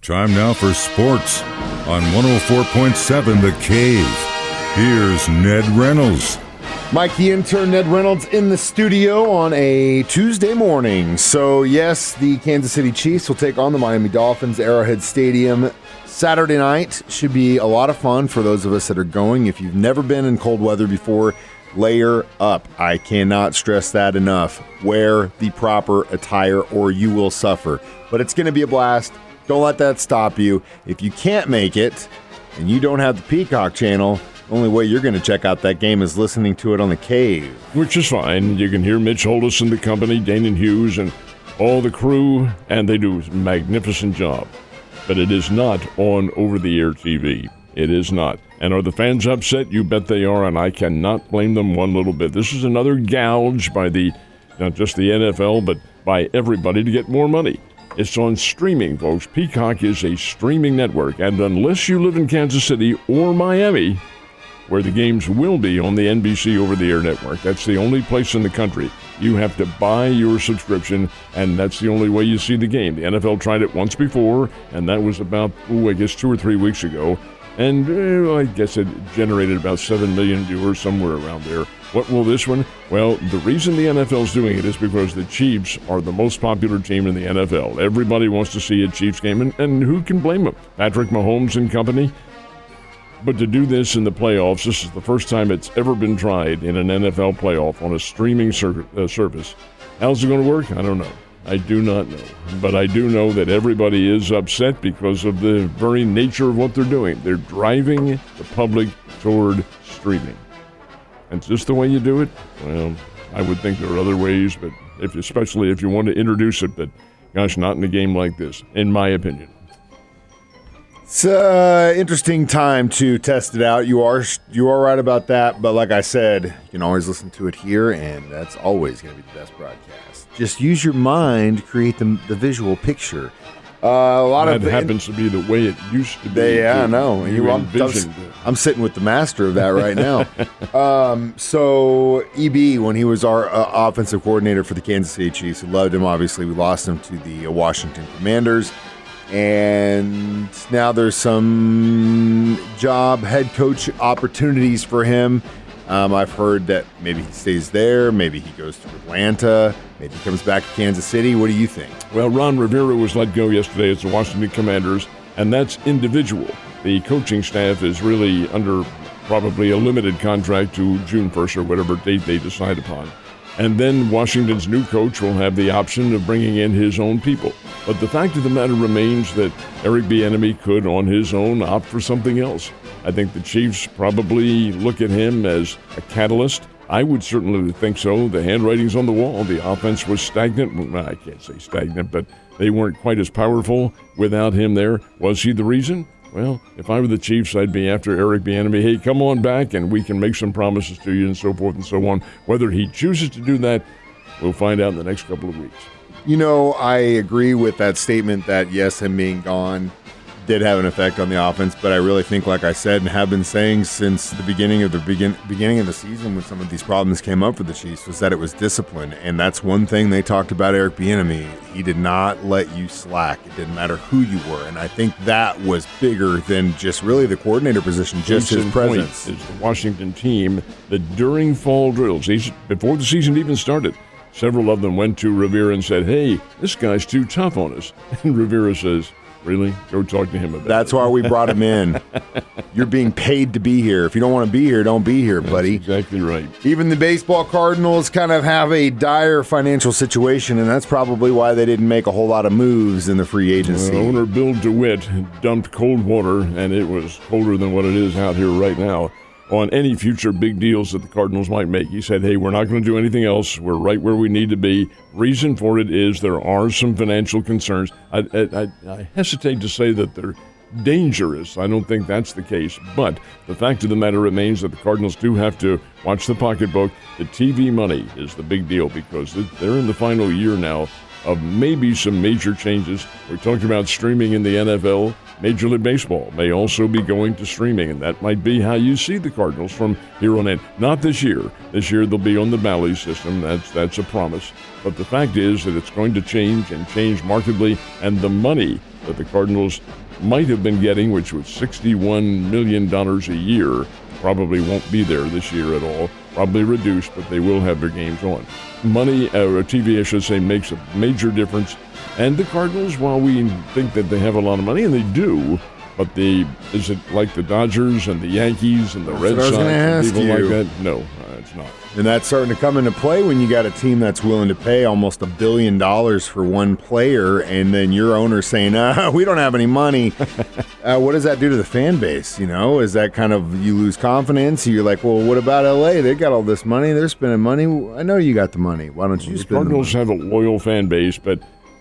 Time now for sports on 104.7 The Cave. Here's Ned Reynolds. Mike, the intern, Ned Reynolds, in the studio on a Tuesday morning. So, yes, the Kansas City Chiefs will take on the Miami Dolphins, Arrowhead Stadium. Saturday night should be a lot of fun for those of us that are going. If you've never been in cold weather before, layer up. I cannot stress that enough. Wear the proper attire or you will suffer. But it's going to be a blast. Don't let that stop you. If you can't make it and you don't have the Peacock channel, the only way you're going to check out that game is listening to it on The Cave. Which is fine. You can hear Mitch Holtis and the company, Dane and Hughes, and all the crew, and they do a magnificent job. But it is not on over-the-air TV. It is not. And are the fans upset? You bet they are, and I cannot blame them one little bit. This is another gouge by not just the NFL, but by everybody to get more money. It's on streaming, folks. Peacock is a streaming network, and unless you live in Kansas City or Miami, where the games will be on the NBC over-the-air network, that's the only place in the country. You have to buy your subscription, and that's the only way you see the game. The NFL tried it once before, and that was about, 2 or 3 weeks ago. And I guess it generated about 7 million viewers, somewhere around there. What will this one? Well, the reason the NFL's doing it is because the Chiefs are the most popular team in the NFL. Everybody wants to see a Chiefs game, and who can blame them? Patrick Mahomes and company. But to do this in the playoffs, this is the first time it's ever been tried in an NFL playoff on a streaming service. How's it going to work? I don't know. I do not know. But I do know that everybody is upset because of the very nature of what they're doing. They're driving the public toward streaming. And is this the way you do it? Well, I would think there are other ways, but especially if you want to introduce it, but gosh, not in a game like this, in my opinion. It's an interesting time to test it out. You are right about that, but like I said, you can always listen to it here, and that's always going to be the best broadcast. Just use your mind to create the visual picture. That happens to be the way it used to be. Yeah, I know. I'm sitting with the master of that right now. So EB, when he was our offensive coordinator for the Kansas City Chiefs, we loved him. Obviously, we lost him to the Washington Commanders. And now there's some head coach opportunities for him. I've heard that maybe he stays there, maybe he goes to Atlanta, maybe he comes back to Kansas City. What do you think? Well, Ron Rivera was let go yesterday as the Washington Commanders, and that's individual. The coaching staff is really under probably a limited contract to June 1st or whatever date they decide upon. And then Washington's new coach will have the option of bringing in his own people. But the fact of the matter remains that Eric Bieniemy could, on his own, opt for something else. I think the Chiefs probably look at him as a catalyst. I would certainly think so. The handwriting's on the wall. The offense was stagnant. Well, I can't say stagnant, but they weren't quite as powerful without him there. Was he the reason? Well, if I were the Chiefs, I'd be after Eric Bieniemy. Hey, come on back and we can make some promises to you and so forth and so on. Whether he chooses to do that, we'll find out in the next couple of weeks. You know, I agree with that statement that, yes, him being gone did have an effect on the offense, but I really think, like I said and have been saying since the beginning of the season when some of these problems came up for the Chiefs, was that it was discipline. And that's one thing they talked about Eric Bieniemy. He did not let you slack. It didn't matter who you were. And I think that was bigger than just really the coordinator position, just his presence. Is the Washington team that during fall drills, before the season even started, several of them went to Rivera and said, hey, this guy's too tough on us. And Rivera says, really? Go talk to him about it. That's why we brought him in. You're being paid to be here. If you don't want to be here, don't be here, buddy. That's exactly right. Even the baseball Cardinals kind of have a dire financial situation, and that's probably why they didn't make a whole lot of moves in the free agency. Owner Bill DeWitt dumped cold water, and it was colder than what it is out here right now, on any future big deals that the Cardinals might make. He said, hey, we're not going to do anything else. We're right where we need to be. Reason for it is there are some financial concerns. I hesitate to say that they're dangerous. I don't think that's the case. But the fact of the matter remains that the Cardinals do have to watch the pocketbook. The TV money is the big deal because they're in the final year now of maybe some major changes. We're talking about streaming in the NFL. Major League Baseball may also be going to streaming, and that might be how you see the Cardinals from here on in. Not this year. This year they'll be on the Valley system. That's a promise. But the fact is that it's going to change and change markedly, and the money that the Cardinals might have been getting, which was $61 million a year, probably won't be there this year at all. Probably reduced, but they will have their games on. Money, or TV, I should say, makes a major difference. And the Cardinals, while we think that they have a lot of money, and they do, but is it like the Dodgers and the Yankees and the Red Sox and people like that? No, it's not. And that's starting to come into play when you got a team that's willing to pay almost $1 billion for one player, and then your owner saying, we don't have any money. What does that do to the fan base? Is that kind of, you lose confidence? You're like, well, what about LA? They got all this money. They're spending money. I know you got the money. Why don't you spend the money? Cardinals have a loyal fan base, but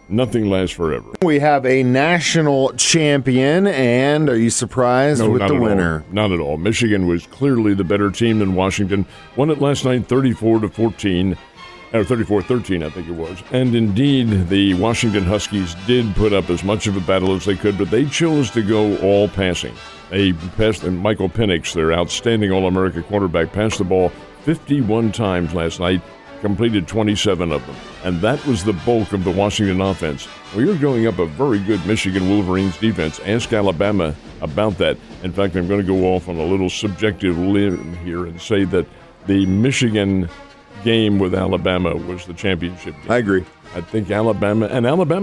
nothing lasts forever. We have a national champion, and are you surprised with the winner? Not at all. Michigan was clearly the better team than Washington. Won it last night 34-14, or 34-13, I think it was. And indeed, the Washington Huskies did put up as much of a battle as they could, but they chose to go all passing. They passed, and Michael Penix, their outstanding All-America quarterback, passed the ball 51 times last night, completed 27 of them. And that was the bulk of the Washington offense. Well, you're going up a very good Michigan Wolverines defense. Ask Alabama about that. In fact, I'm going to go off on a little subjective limb here and say that the Michigan game with Alabama was the championship game. I agree. I think Alabama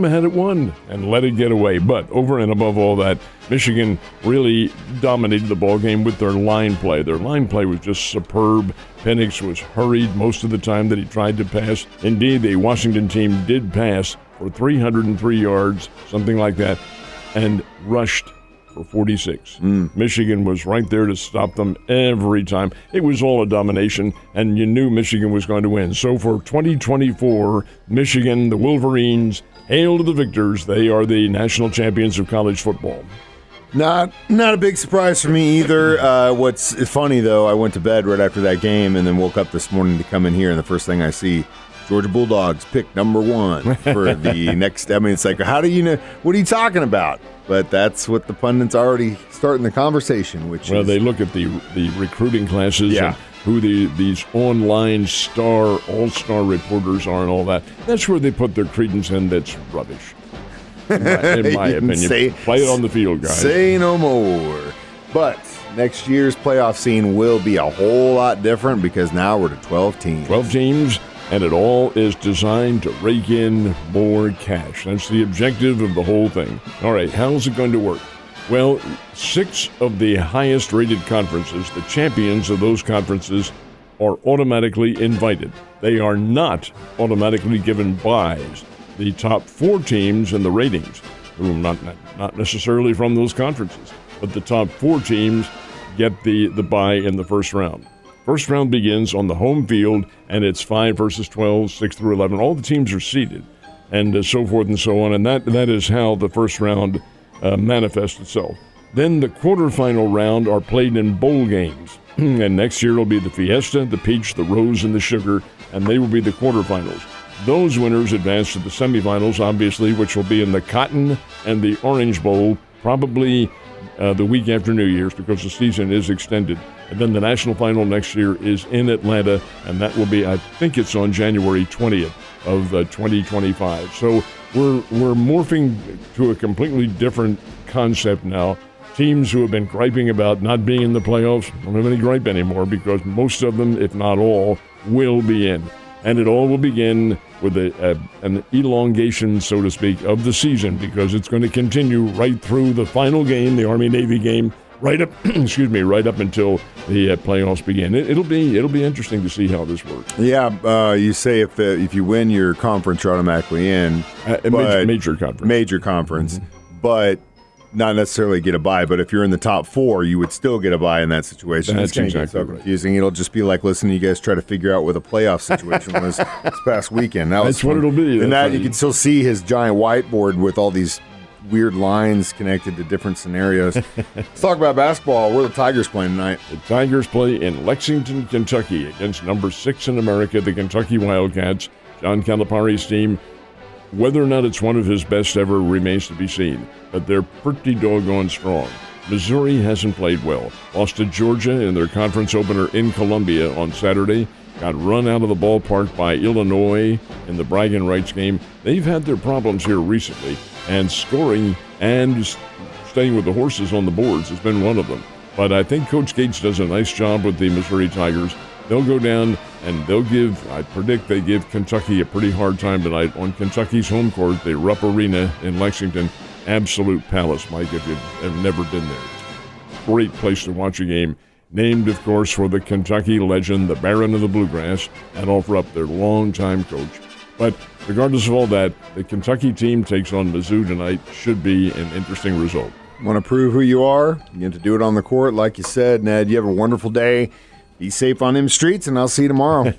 had it won and let it get away. But over and above all that, Michigan really dominated the ball game with their line play. Their line play was just superb. Penix was hurried most of the time that he tried to pass. Indeed, the Washington team did pass for 303 yards, something like that, and rushed for 46. Michigan was right there to stop them every time. It was all a domination, and you knew Michigan was going to win. So for 2024, Michigan, the Wolverines, hail to the victors. They are the national champions of college football. Not a big surprise for me either. What's funny, though, I went to bed right after that game and then woke up this morning to come in here, and the first thing I see, Georgia Bulldogs pick number 1 for the next. I mean, it's like, how do you know? What are you talking about? But that's what the pundits already starting the conversation, they look at the recruiting classes and who these online all-star reporters are and all that. That's where they put their credence in. That's rubbish, in my opinion. Play it on the field, guys. Say no more. But next year's playoff scene will be a whole lot different because now we're to 12 teams. 12 teams. And it all is designed to rake in more cash. That's the objective of the whole thing. All right, how's it going to work? Well, 6 of the highest-rated conferences, the champions of those conferences, are automatically invited. They are not automatically given byes. The top 4 teams in the ratings, who are not necessarily from those conferences, but the top 4 teams get the bye in the first round. First round begins on the home field, and it's 5 versus 12, 6 through 11. All the teams are seeded, and so forth and so on. And that is how the first round manifests itself. Then the quarterfinal round are played in bowl games. And next year it'll be the Fiesta, the Peach, the Rose, and the Sugar, and they will be the quarterfinals. Those winners advance to the semifinals, obviously, which will be in the Cotton and the Orange Bowl, probably the week after New Year's because the season is extended. And then the national final next year is in Atlanta, and that will be, I think it's on January 20th of 2025. So we're morphing to a completely different concept now. Teams who have been griping about not being in the playoffs don't have any gripe anymore because most of them, if not all, will be in. And it all will begin with an elongation, so to speak, of the season because it's going to continue right through the final game, the Army-Navy game, right up until the playoffs begin. It'll be interesting to see how this works. Yeah, you say if you win your conference, you're automatically in. Major conference. Major conference, but not necessarily get a bye. But if you're in the top 4, you would still get a bye in that situation. That's it's going to get so confusing. It'll just be like listening to you guys try to figure out what the playoff situation was this past weekend. That's what it'll be. And that you can still see his giant whiteboard with all these weird lines connected to different scenarios. Let's talk about basketball. Where are the Tigers playing tonight? The Tigers play in Lexington, Kentucky against number 6 in America, the Kentucky Wildcats. John Calipari's team. Whether or not it's one of his best ever remains to be seen, but they're pretty doggone strong. Missouri hasn't played well. Lost to Georgia in their conference opener in Columbia on Saturday. Got run out of the ballpark by Illinois in the bragging rights game. They've had their problems here recently, and scoring and just staying with the horses on the boards has been one of them. But I think Coach Gates does a nice job with the Missouri Tigers. They'll go down and I predict they give Kentucky a pretty hard time tonight on Kentucky's home court, the Rupp Arena in Lexington. Absolute palace, Mike, if you've never been there. It's a great place to watch a game. Named, of course, for the Kentucky legend, the Baron of the Bluegrass, Adolph Rupp, their longtime coach. But regardless of all that, the Kentucky team takes on Mizzou tonight. Should be an interesting result. Want to prove who you are? You get to do it on the court, like you said, Ned. You have a wonderful day. Be safe on them streets, and I'll see you tomorrow.